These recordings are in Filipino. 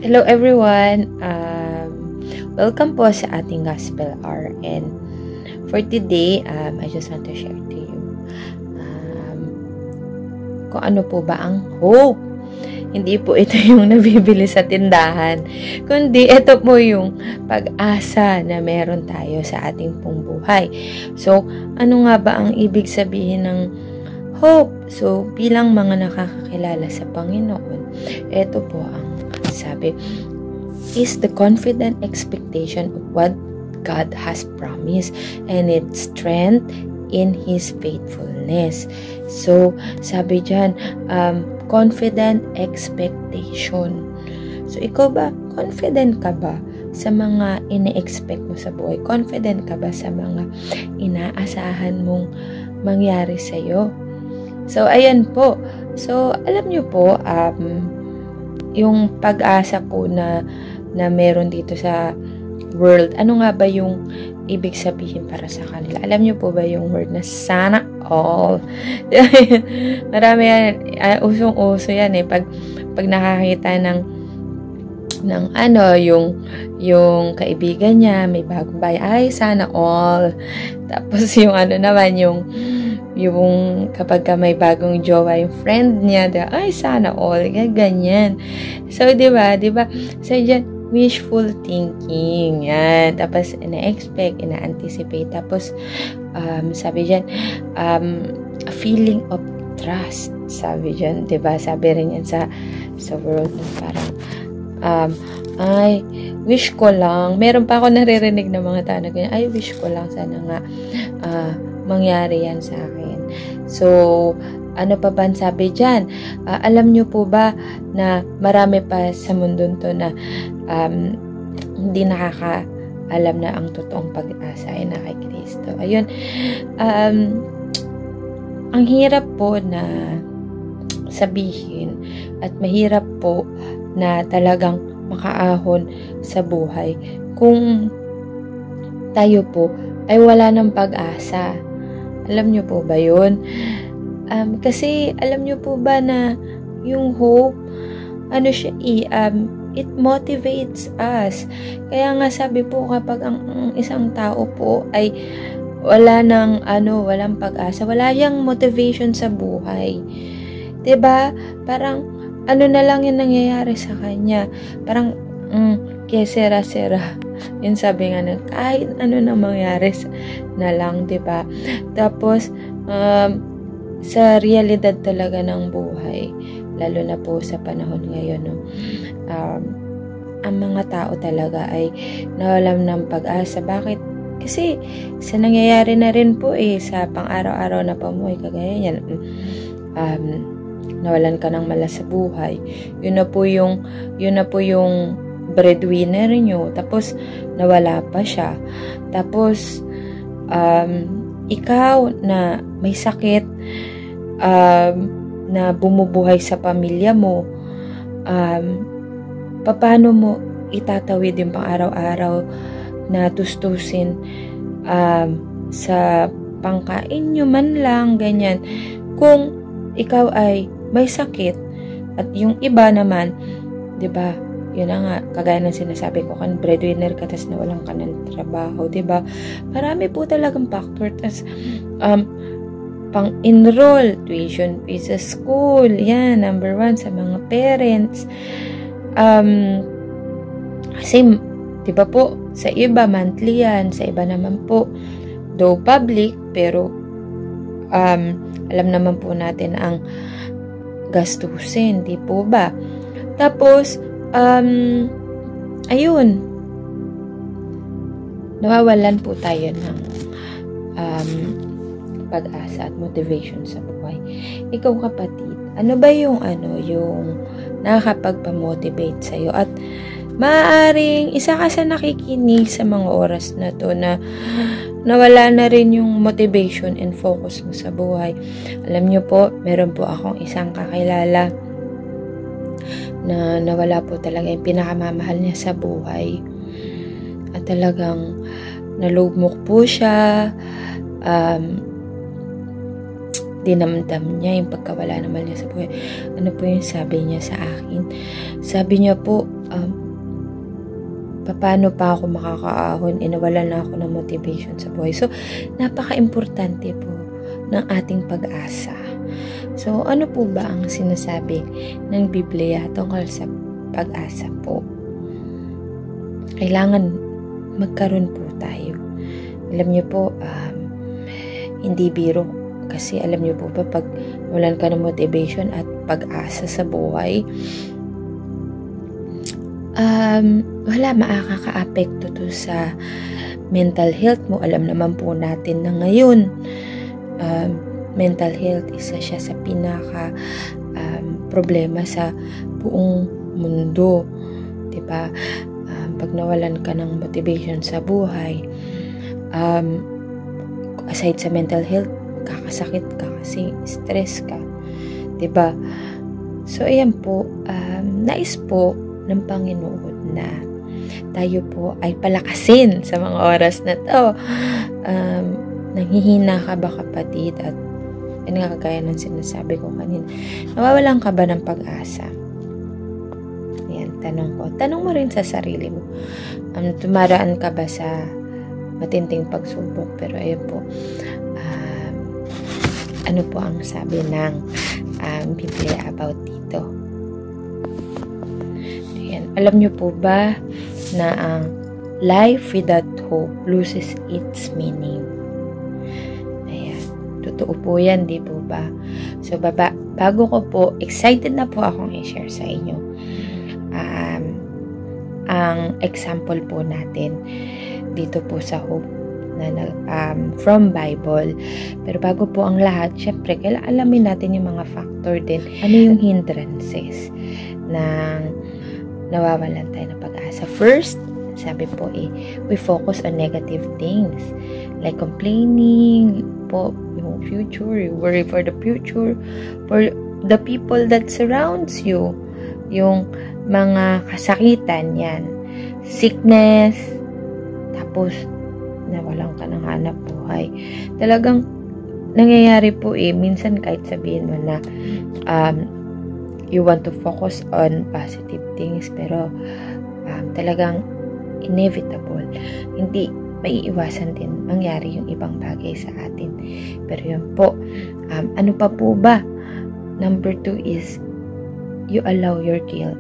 Hello everyone! Welcome po sa ating Gospel Hour, and for today, I just want to share to you kung ano po ba ang hope. Hindi po ito yung nabibili sa tindahan, kundi ito po yung pag-asa na meron tayo sa ating pong buhay. So, ano nga ba ang ibig sabihin ng hope? So, bilang mga nakakakilala sa Panginoon, ito po ang sabi, is the confident expectation of what God has promised and its strength in His faithfulness. So, sabi dyan, confident expectation. So, ikaw ba, confident ka ba sa mga ine-expect mo sa buhay? Confident ka ba sa mga inaasahan mong mangyari sa'yo? So, ayan po. So, alam nyo po, yung pag-asa po na meron dito sa world, ano nga ba yung ibig sabihin para sa kanila? Alam niyo po ba yung word na sana all? Marami yan, usong-uso yan eh. Pag nakakita ng ano, yung kaibigan niya, may bagong bahay, ay sana all. Tapos yung ano naman, yung kapag may bagong jowa yung friend niya, ay sana all, ganyan. So, di ba? So, dyan, wishful thinking. Yan. Tapos, ina-expect, ina-anticipate. Tapos, sabi dyan, a feeling of trust. Sabi dyan, di ba? Sabi rin yan sa world na parang, ay, wish ko lang. Meron pa ako naririnig ng mga tao na ganyan, ay, wish ko lang sana nga, mangyari yan sa akin. So, ano pa ba sabi dyan? Alam nyo po ba na marami pa sa mundo to na hindi nakakaalam na ang totoong pag-asa ay na kay Kristo. Ayun, ang hirap po na sabihin at mahirap po na talagang makaahon sa buhay kung tayo po ay wala ng pag-asa. Alam nyo po ba yun? Kasi alam nyo po ba na yung hope, ano siya, it motivates us. Kaya nga sabi po, kapag ang isang tao po ay walang pag-asa, wala yang motivation sa buhay. 'Di ba? Parang ano na lang yung nangyayari sa kanya. Parang kaya sera-sera. Yung sabi nga na kahit ano na mangyari na lang, 'di ba? Tapos sa realidad talaga ng buhay, lalo na po sa panahon ngayon, no, ang mga tao talaga ay nawalan ng pag-asa. Bakit? Kasi sa nangyayari na rin po sa pang-araw-araw na pamuhay, kagaya yan, nawalan ka ng malas sa buhay. Yun na po yung breadwinner nyo. Tapos nawala pa siya. Tapos ikaw na may sakit, na bumubuhay sa pamilya mo, paano mo itatawid yung pang-araw-araw na tustusin sa pangkain nyo man lang, ganyan. Kung ikaw ay may sakit at yung iba naman, 'di ba? Yun na nga, kagaya ng sinasabi ko, kan breadwinner ka, tas nawalan ka ng trabaho, 'di ba? Marami po talagang factor. Tas pang-enroll, tuition fees sa school, yan, number 1 sa mga parents. Kasi, 'di ba po, sa iba monthly yan, sa iba naman po though public, pero alam naman po natin ang gastusin, di po ba? Tapos ayun, nawawalan po tayo ng pag-asa at motivation sa buhay. Ikaw, kapatid, ano ba yung nakakapagpa-motivate sa'yo? At maaaring isa ka sa nakikinig sa mga oras na to na nawala na rin yung motivation and focus mo sa buhay. Alam nyo po, meron po akong isang kakilala na nawala po talaga yung pinakamamahal niya sa buhay. At talagang nalugmok po siya, dinamdam niya yung pagkawala naman niya sa buhay. Ano po yung sabi niya sa akin? Sabi niya po, paano pa ako makakaahon, nawalan na ako ng motivation sa buhay. So, napaka-importante po ng ating pag-asa. So, ano po ba ang sinasabi ng Biblia tungkol sa pag-asa po? Kailangan magkaroon po tayo. Alam niyo po, hindi biro. Kasi alam niyo po ba, pag walan ka ng motivation at pag-asa sa buhay, wala, makaka-apekto to sa mental health mo. Alam naman po natin na ngayon, mental health, isa siya sa pinaka problema sa buong mundo. Diba? Pag nawalan ka ng motivation sa buhay, aside sa mental health, kakasakit ka kasi stress ka. Diba? So, ayan po, nais po ng Panginoon na tayo po ay palakasin sa mga oras na to. Nanghihina ka ba, kapatid? At kagaya ng sinasabi ko kanina, nawawalan ka ba ng pag-asa? Yan, tanong ko. Tanong mo rin sa sarili mo. Tumaraan ka ba sa matinding pagsubok? Pero ayun po, ano po ang sabi ng Biblia about dito? Ayan. Alam niyo po ba na ang life without hope loses its meaning? Ayan. Totoo po yan, di po ba? So, bago ko po, excited na po akong i-share sa inyo ang example po natin dito po sa hope na from Bible. Pero bago po ang lahat, syempre, kailangan alamin natin yung mga factor din. Ano yung hindrances na nawawalan tayo ng pag-asa? First, sabi po we focus on negative things. Like complaining po, yung future, you worry for the future, for the people that surrounds you, yung mga kasakitan yan, sickness, tapos nawalan ka ng hanap buhay. Talagang nangyayari po minsan kahit sabihin mo na you want to focus on positive things, pero talagang inevitable, hindi maiiwasan din mangyari yung ibang bagay sa atin. Pero yun po, ano pa po ba? Number 2 is you allow your guilt.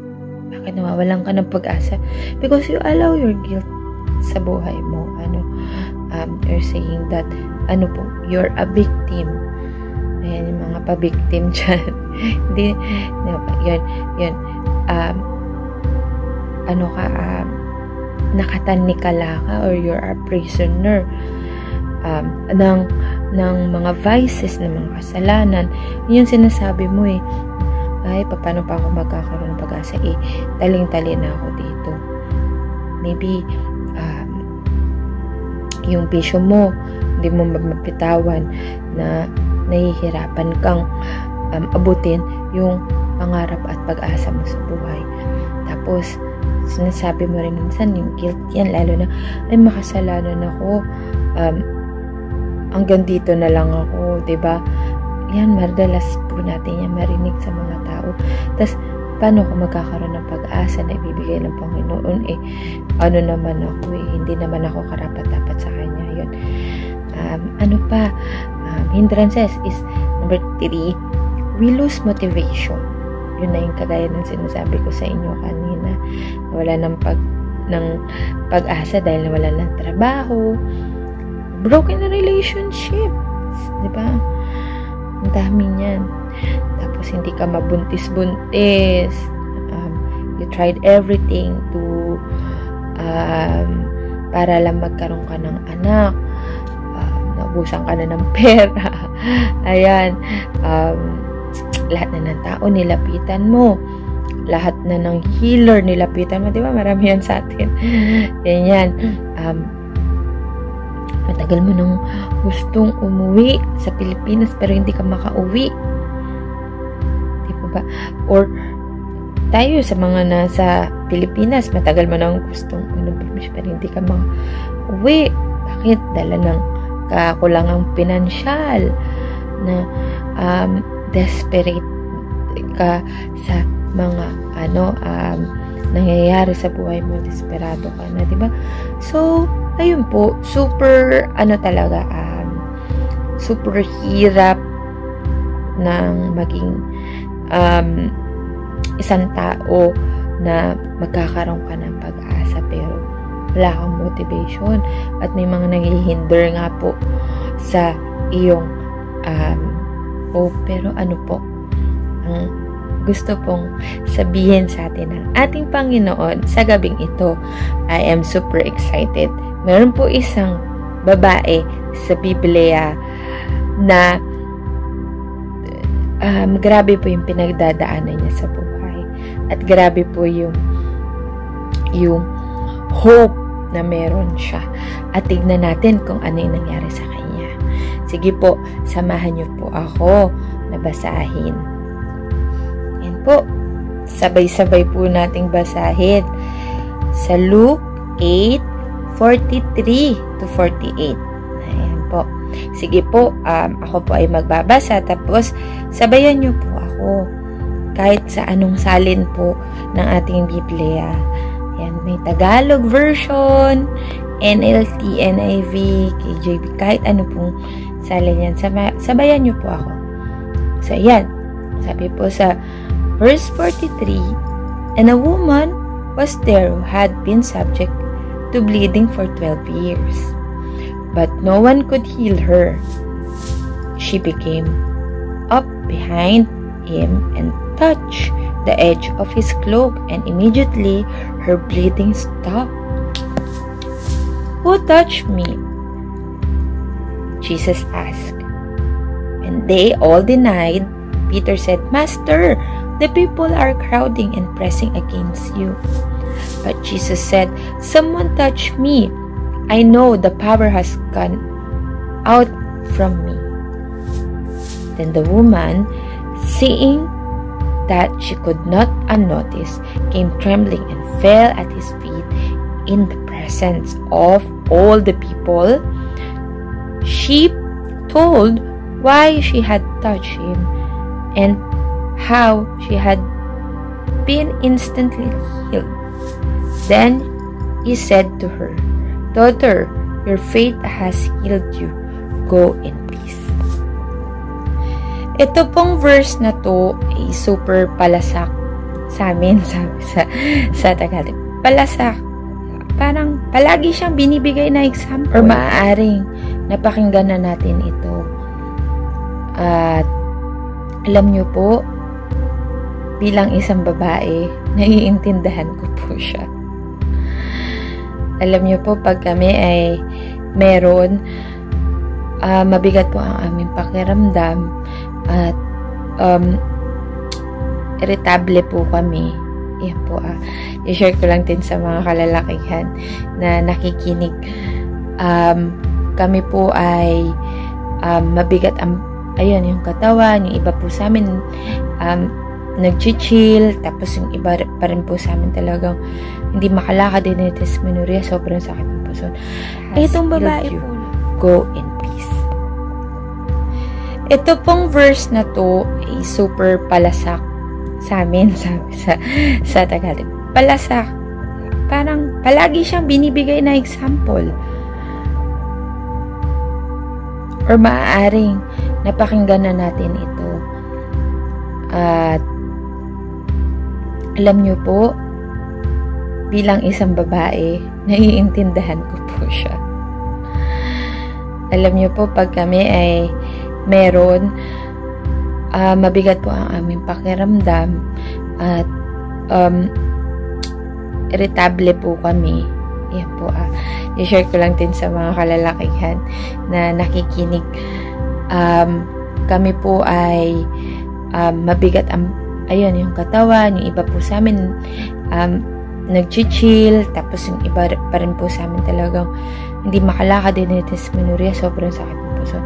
Bakit nawawalan ka ng pag-asa? Because you allow your guilt sa buhay mo. You're saying that you're a victim. Ayan, yung mga pa-victim dyan. Hindi, yun. Nakatanikala ka, or you're a prisoner ng mga vices, ng mga kasalanan. Yun yung sinasabi mo ay, paano pa ako magkakaroon ng pag-asa? Taling-tali na ako dito. Maybe, yung bisyo mo, hindi mo mapitawan, na nahihirapan kang abutin yung pangarap at pag-asa mo sa buhay. Tapos, sinasabi mo rin minsan, yung guilt yan, lalo na, ay, makasalanan ako, hanggang dito na lang ako, diba? Yan, madalas po natin yan marinig sa mga tao. Tapos, paano ko magkakaroon ng pag-asa na ibibigay ng Panginoon? Ano naman ako, hindi naman ako karapat-dapat sa Kanya. Yun. Ano pa? Hindrances is number 3, we lose motivation. Yun na yung kagaya ng sinasabi ko sa inyo kanina. Wala ng pag-asa dahil nawala ng trabaho. Broken relationships. Diba? Ang dami niyan. Tapos hindi ka mabuntis-buntis. You tried everything to para lang magkaroon ka ng anak. Naubusan ka na ng pera. Ayan. Lahat na ng tao nilapitan mo. Lahat na ng healer nilapitan mo. Diba? Marami yan sa atin. Yan. Matagal mo nang gustong umuwi sa Pilipinas pero hindi ka makauwi. Di ba? Or tayo sa mga nasa Pilipinas, matagal mo nang gustong pero hindi ka makauwi. Bakit? Dala ng kakulangang pinansyal na desperate ka sa mga nangyayari sa buhay mo, desperado ka na, di ba? So, ayun po, super, talaga, super hirap ng maging isang tao na magkakaroon ka ng pag-asa pero wala kang motivation at may mga naghihinder nga po sa iyong hope. Pero ano po ang gusto pong sabihin sa atin ng ating Panginoon sa gabing ito? I am super excited. Meron po isang babae sa Biblia na grabe po yung pinagdadaanan niya sa buhay. At grabe po yung hope na meron siya. At tignan natin kung ano yung nangyari sa kanya. Sige po, samahan niyo po ako na basahin. Yan po. Sabay-sabay po nating basahin sa Luke 8:43 to 48. Ayan po. Sige po, ako po ay magbabasa tapos sabayan niyo po ako kahit sa anong salin po ng ating Biblia. Yan, may Tagalog version, NLT, NIV, KJV, kahit ano pong salin yan. Sabayan niyo po ako. So, yan. Sabi po sa verse 43, and a woman was there who had been subject to bleeding for 12 years. But no one could heal her. She became up behind him and touched the edge of his cloak, and immediately her bleeding stopped. Who touched me? Jesus asked. And they all denied. Peter said, Master, the people are crowding and pressing against you. But Jesus said, someone touched me. I know the power has gone out from me. Then the woman, seeing that she could not unnoticed, came trembling and fell at his feet in the presence of all the people. She told why she had touched him and how she had been instantly healed. Then he said to her, Daughter, your faith has healed you. Go in peace. Ito pong verse na to ay super palasak sa amin sa Tagalog. Palasak. Parang palagi siyang binibigay na example. Or maaaring napakinggan na natin ito. At alam nyo po, bilang isang babae, naiintindihan ko po siya. Alam niyo po, pag kami ay meron, mabigat po ang aming pakiramdam at irritable po kami. Yan po, i-share ko lang din sa mga kalalakihan na nakikinig. Kami po ay mabigat ang, yung katawan, yung iba po sa amin, nag-chill, tapos yung iba pa rin po sa amin talagang hindi makalakad din yung dysmenorrhea, sobrang sakit ng puso. Itong babae po, go in peace. Ito pong verse na to ay super palasak sa amin sa Tagalog. Palasak. Parang palagi siyang binibigay na example. Or maaaring napakinggan na natin ito. At alam nyo po, bilang isang babae, naiintindihan ko po siya. Alam nyo po, pag kami ay meron, mabigat po ang aming pakiramdam at irritable po kami. Yan po, i-share ko lang din sa mga kalalakihan na nakikinig. Kami po ay mabigat ang yung katawan, yung iba po sa amin nag-chill, tapos yung iba pa rin po sa amin talagang hindi makalakad din yung dysmenorrhea, sobrang sakit ng puso.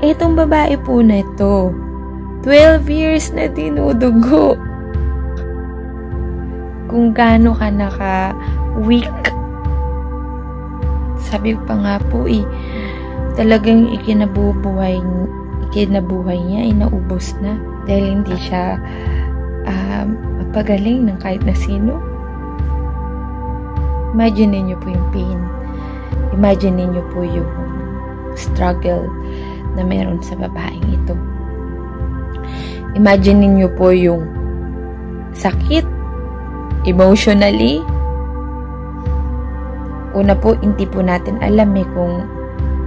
Itong babae po na ito, 12 years na dinudugo. Kung gaano ka naka-weak. Sabi pa nga po talagang ikinabuhay niya ay naubos na dahil hindi siya mapagaling ng kahit na sino. Imagine niyo po yung pain. Imagine niyo po yung struggle na meron sa babaeng ito. Imagine niyo po yung sakit emotionally. Una po, hindi po natin alam kung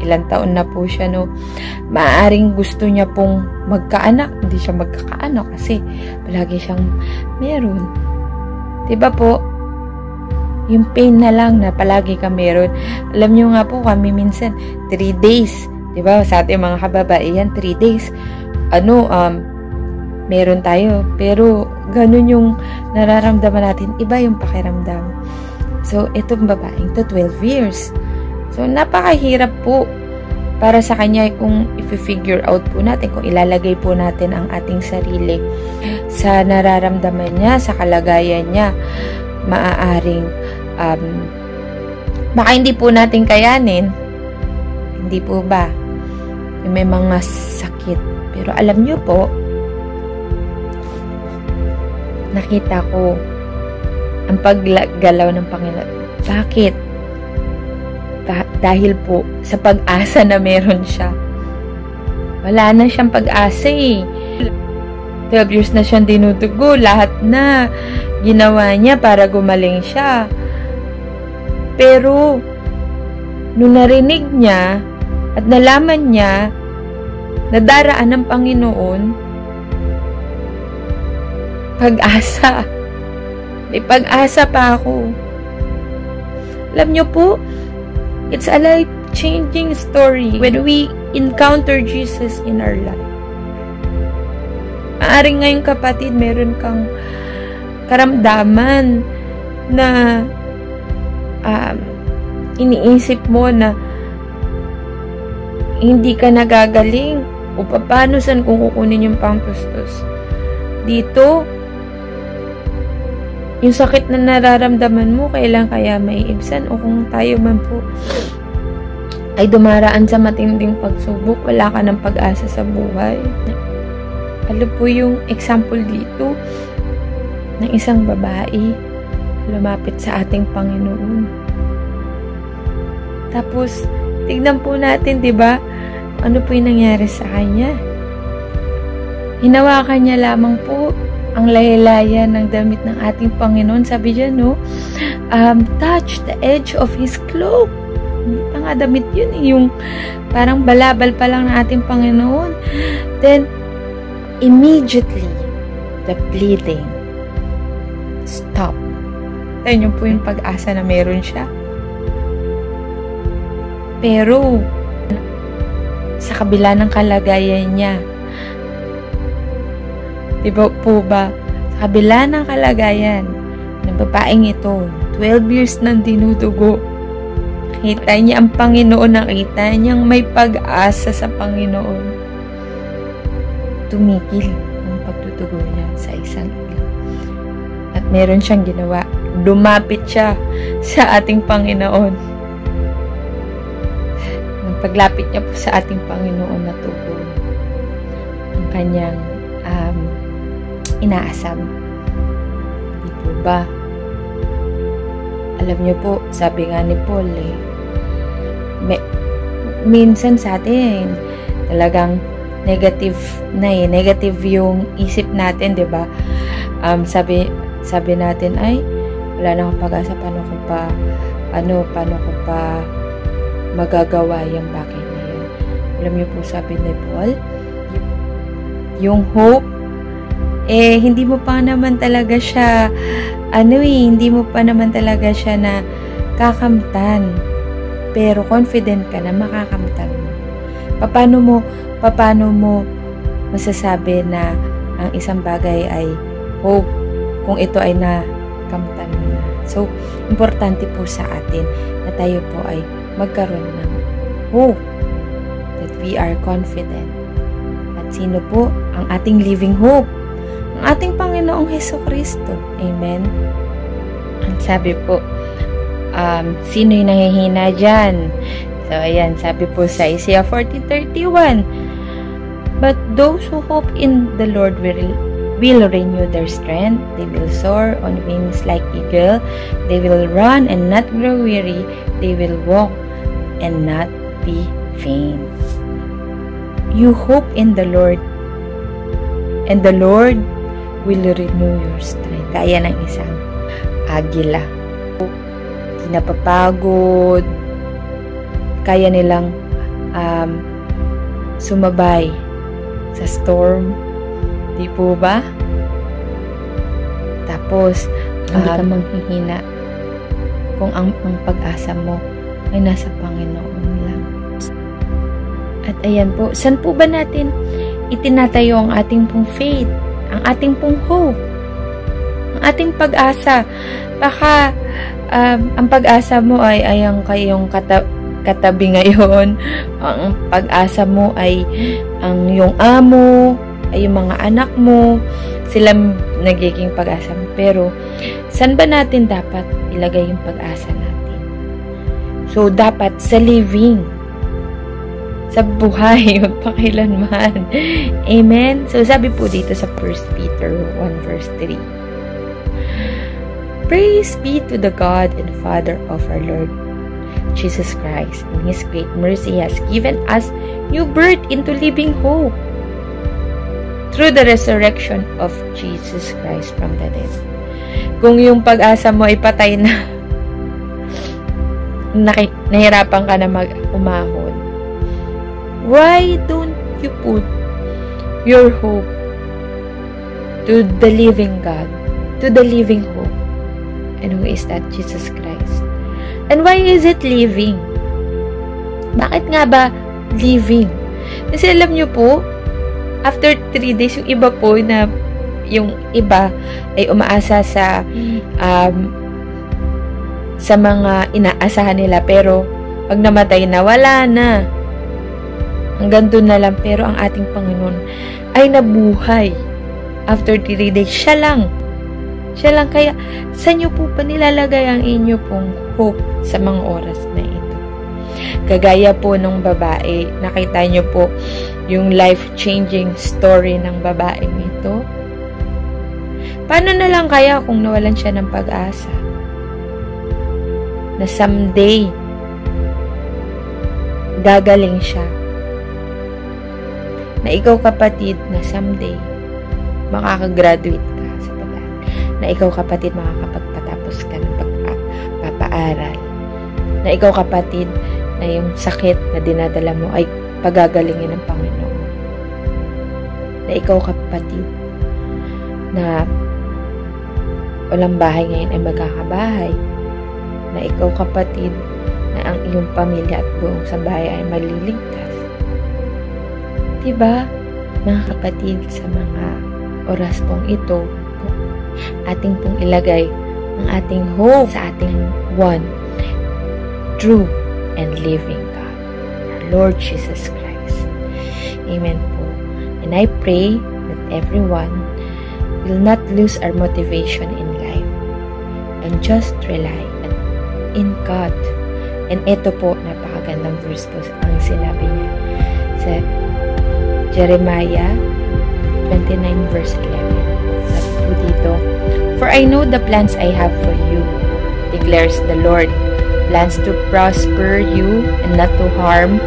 ilang taon na po siya, no. Maaaring gusto niya pong magkaanak, hindi siya magkakaanak kasi palagi siyang meron. Diba po? Yung pain na lang na palagi ka meron. Alam niyo nga po, kami minsan 3 days, diba? Sa ating mga kababaihan, 3 days. Meron tayo. Pero ganun yung nararamdaman natin. Iba yung pakiramdam. So, itong babaeng to 12 years. So, napakahirap po para sa kanya kung i-figure out po natin, kung ilalagay po natin ang ating sarili sa nararamdaman niya, sa kalagayan niya. Maaaring baka hindi po natin kayanin. Hindi po ba? May mga sakit. Pero alam niyo po, nakita ko ang paggalaw ng Panginoon. Bakit? Dahil po sa pag-asa na meron siya. Wala na siyang pag-asa 12 years na siyang dinudugo. Lahat na ginawa niya para gumaling siya. Pero, nung narinig niya at nalaman niya na daraan ng Panginoon, pag-asa. May pag-asa pa ako. Alam niyo po, it's a life-changing story when we encounter Jesus in our life. Maaring ngayon kapatid, meron kang karamdaman na iniisip mo na hindi ka nagagaling o paano saan kung kukunin yung pangtustos. Dito, yung sakit na nararamdaman mo, kailan kaya maiibsan? O kung tayo man po ay dumaraan sa matinding pagsubok, wala ka ng pag-asa sa buhay. Alam po yung example dito ng isang babae lumapit sa ating Panginoon. Tapos, tignan po natin, diba? Ano po yung nangyari sa kanya? Hinawakan niya lamang po ang layalaya ng damit ng ating Panginoon. Sabi dyan, no? Touch the edge of His cloak. Hindi pa nga damit yun. Yung parang balabal pa lang ng ating Panginoon. Then, immediately, the bleeding stopped. Tayo po yung pag-asa na meron siya. Pero, sa kabila ng kalagayan niya, diba po ba? Sa kabila ng kalagayan ng babaeng ito, 12 years nang dinudugo, nakita niya ang Panginoon, nakita niyang may pag-asa sa Panginoon. Tumigil ang pagdudugo niya sa isang ilang. At meron siyang ginawa. Lumapit siya sa ating Panginoon. Nang paglapit niya po sa ating Panginoon, natugon ang kanyang inaasam. Di po ba? Alam niyo po, sabi nga ni Paul, minsan sa atin, talagang negative na negative yung isip natin, di ba? Sabi natin, ay, wala na akong pag-asa, paano ko pa magagawa yung bagay na yun. Alam niyo po, sabi ni Paul, yung hope, hindi mo pa naman talaga siya, hindi mo pa naman talaga siya na kakamtan. Pero confident ka na makakamtan mo. Paano mo masasabi na ang isang bagay ay hope kung ito ay nakamtan mo na. So, importante po sa atin na tayo po ay magkaroon ng hope, that we are confident. At sino po ang ating living hope? Ang ating Panginoong Hesukristo. Amen? Ang sabi po, sino yung nangihina dyan? So, ayan, sabi po sa Isaiah 40:31, but those who hope in the Lord will renew their strength. They will soar on wings like eagle. They will run and not grow weary. They will walk and not be faint. You hope in the Lord, and the Lord will renew your strength. Kaya ng isang agila. Hindi napapagod. Kaya nilang sumabay sa storm. Di po ba? Tapos, hindi ka manghihina kung ang pag-asa mo ay nasa Panginoon lang. At ayan po, saan po ba natin itinatayo ang ating pong faith, ang ating pong hope, ang ating pag-asa? Baka ang pag-asa mo ay ang kayong katabi ngayon. Ang pag-asa mo ay ang iyong amo, ay yung mga anak mo, sila nagiging pag-asa mo. Pero, saan ba natin dapat ilagay yung pag-asa natin? So, dapat sa living, sa buhay, magpakailanman. Amen? So, sabi po dito sa 1 Peter 1 verse 3. Praise be to the God and Father of our Lord Jesus Christ. In His great mercy, He has given us new birth into living hope through the resurrection of Jesus Christ from the dead. Kung yung pag-asa mo ay patay na, nahirapan ka na umahon, why don't you put your hope to the living God, to the living hope? And who is that? Jesus Christ. And why is it living? Bakit nga ba living? Kasi alam nyo po, after 3 days, yung iba po na, yung iba ay umaasa sa mga inaasahan nila, pero pag namatay na, wala na. Hanggang doon na lang. Pero ang ating Panginoon ay nabuhay. After 3 days, siya lang. Kaya, saan nyo po pa nilalagay ang inyo pong hope sa mga oras na ito? Kagaya po nung babae, nakita nyo po yung life-changing story ng babaeng ito. Paano na lang kaya kung nawalan siya ng pag-asa? Na someday, gagaling siya. Na ikaw kapatid, na someday, makakagraduate ka sa pag-aaral. Na ikaw kapatid, makakapagpatapos ka ng pag-aaral. Na ikaw kapatid, na yung sakit na dinadala mo ay pagagalingin ng Panginoon. Na ikaw kapatid, na walang bahay ngayon ay magkakabahay. Na ikaw kapatid, na ang iyong pamilya at buong sambahay ay maliligtas. Diba, mga kapatid, sa mga oras pong ito, ating pong ilagay ang ating hope sa ating one, true, and living God, our Lord Jesus Christ. Amen po. And I pray that everyone will not lose our motivation in life and just rely in God. And ito po, napakagandang verse po ang sinabi niya sa Jeremiah 29 verse 11. Sabi po dito, "For I know the plans I have for you, declares the Lord, plans to prosper you and not to harm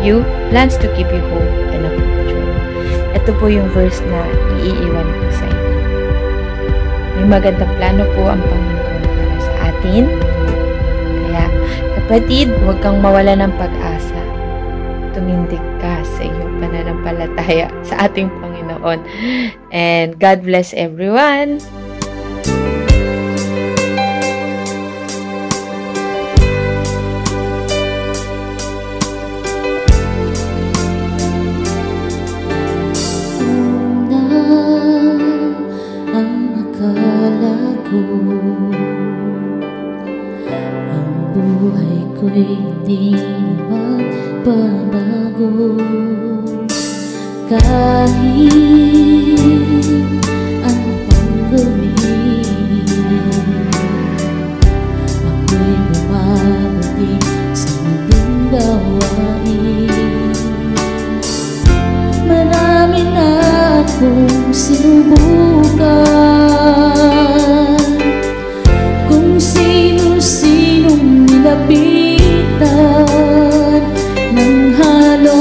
you, plans to keep you whole and of future." Ito po yung verse na iiwan ko sa inyo. May magandang plano po ang Panginoon para sa atin. Kaya, kapatid, huwag kang mawala ng pag-asa. Tumindig ka sa iyong pananampalataya sa ating Panginoon. And God bless everyone. Ang buhay ko'y hindi na magbabago kahit ano pang gawin. Ako'y bumabalik sa muling gawain. Marami na akong sinubukan, kung sino-sinong nilapitan ng halos,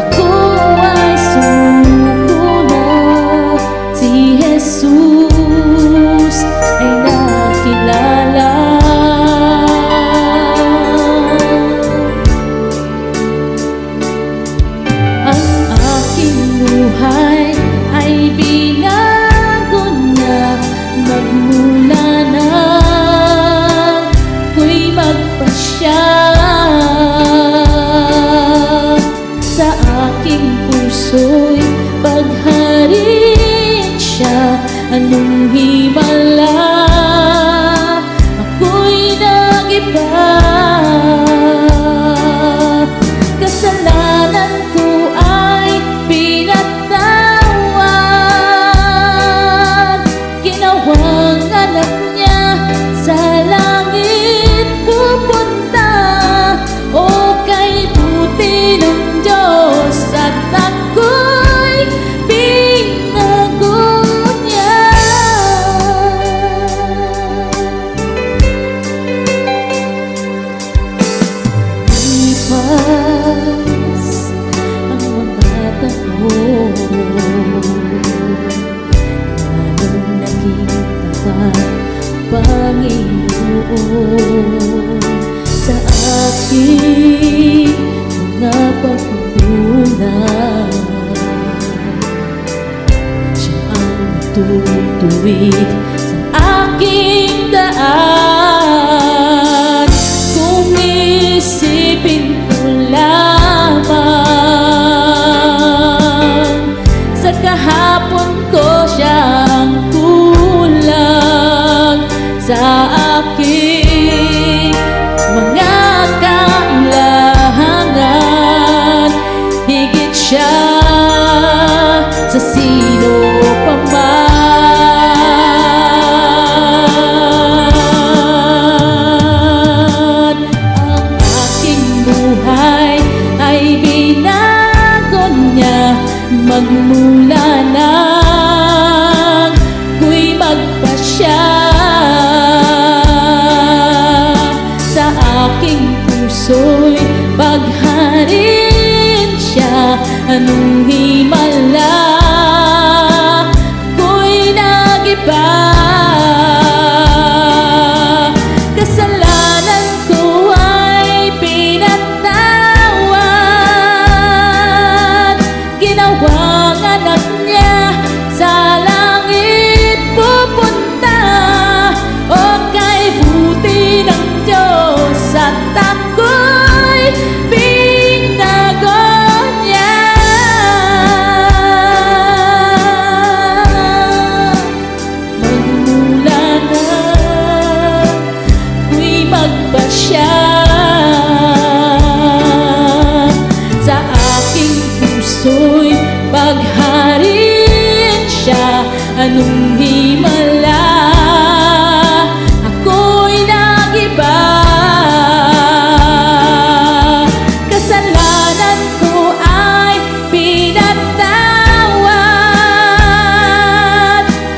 ako ay sumuko na. Si Jesus ay nakilala. Ang aking buhay ay binago na, magmula na ako'y magpasya. Sa aking puso'y pagharin siya, anong himala ako'y nag-iba. Kasalanan ko ay pinatawad, ginawang anak niya, sa langit pupunta. O kay buti ng Diyos at ako'y binago niya. Lipas ang mga taon, lalong naging tapat, Panginoon, sa aking mga pagkukulang. Siya ang tutuwid sa aking daan, kung isipin ko lamang sa kahapon ko siyang kulang. Sa aking mga kailangan, higit siya sa sino pa man. Ang aking buhay ay binago niya, magmula na ako'y magpasya. Sa aking puso'y pagharin siya, anong himala ako'y nag-iba. Kasalanan ko ay pinatawad, ginawang anak niya, sa langit pupunta. O kay buti ng Diyos at ako'y binago niya. Magmula na ako'y magpasya. Sa aking puso'y pagharin siya, anong himala ako'y nag-iba. Kasalanan ko ay pinatawad,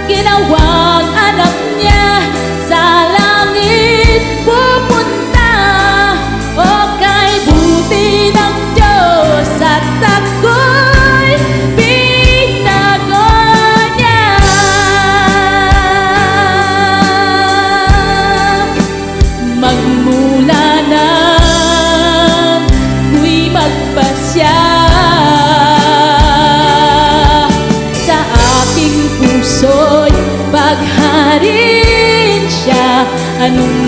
ginawang anak niya, sa langit pupunta. O kay buti ng Diyos at ako'y binago niya. Magmula na ako'y magpasya. Sa aking puso'y pagharin siya, anong